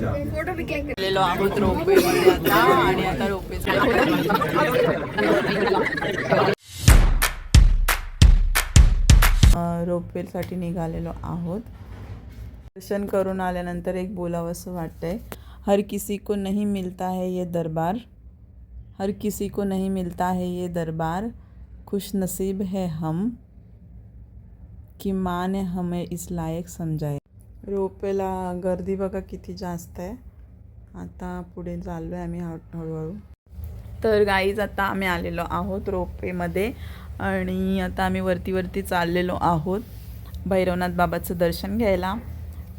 आलेलो आहोत रोपवेमध्ये आता आणि आता रोपवेसाठी निघालेलो आहोत. दर्शन करून आल्यानंतर एक बोलावंसं वाटतंय. हर किसी को नहीं मिलता है ये दरबार, हर किसी को नहीं मिलता है ये दरबार, खुश नसीब है हम कि माँ ने हमें इस लायक समजाए. रोपेला गर्दी बघा किती जास्त आहे. आता पुढे चाललो आहे आम्ही हळूहळू. तर गाईज आता आम्ही आलेलो आहोत रोपेमध्ये आणि आता आम्ही वरती चाललेलो आहोत भैरवनाथ बाबाचं दर्शन घ्यायला.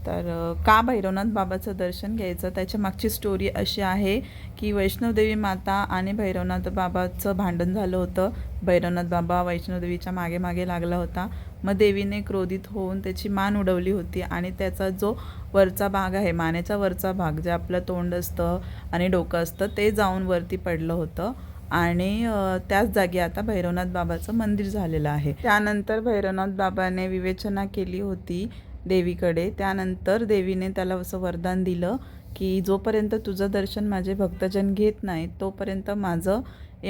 तर का भैरवनाथ बाबाचं दर्शन घ्यायचं त्याच्या मागची स्टोरी अशी आहे की वैष्णोदेवी माता आणि भैरवनाथ बाबाचं भांडण झालं होतं. भैरवनाथ बाबा वैष्णोदेवीच्या मागे लागला होता. मग देवीने क्रोधित होऊन त्याची मान उडवली होती आणि त्याचा जो वरचा भाग आहे, मानेचा वरचा भाग, जे आपलं तोंड असतं आणि डोकं असतं, ते जाऊन वरती पडलं होतं आणि त्याच जागी आता भैरवनाथ बाबाचं मंदिर झालेलं आहे. त्यानंतर भैरवनाथ बाबाने विवेचना केली होती देवीकडे. त्यानंतर देवीने त्याला असं वरदान दिलं की जोपर्यंत तुझं दर्शन माझे भक्तजन घेत नाहीत तोपर्यंत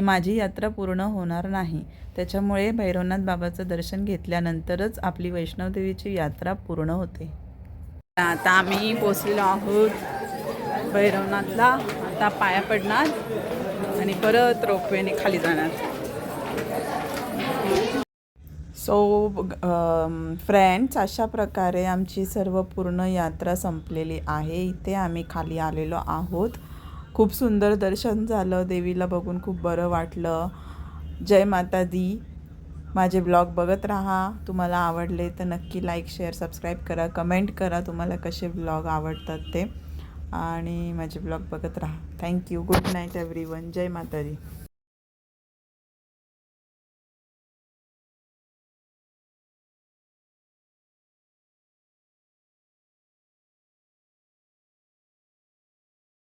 माझी यात्रा पूर्ण होणार नाही. त्याच्यामुळे भैरवनाथ बाबाचं दर्शन घेतल्यानंतरच आपली वैष्णवदेवीची यात्रा पूर्ण होते. आता आम्ही पोचलेलो आहोत भैरवनाथला. आता पाया पडणार आणि परत रोपवेने खाली जाणार. सो फ्रेंड्स, अशा प्रकारे आमची सर्व पूर्ण यात्रा संपलेली आहे. इथे आम्ही खाली आलेलो आहोत. खूप सुंदर दर्शन झालं. देवीला बघून खूप बरं वाटलं. जय माता दी. माझे ब्लॉग बघत राहा. तुम्हाला आवडले तर नक्की लाईक, शेअर, सबस्क्राईब करा. कमेंट करा तुम्हाला कसे ब्लॉग आवडतात ते आणि माझे ब्लॉग बघत राहा. थँक्यू. Good night everyone. जय माता दी.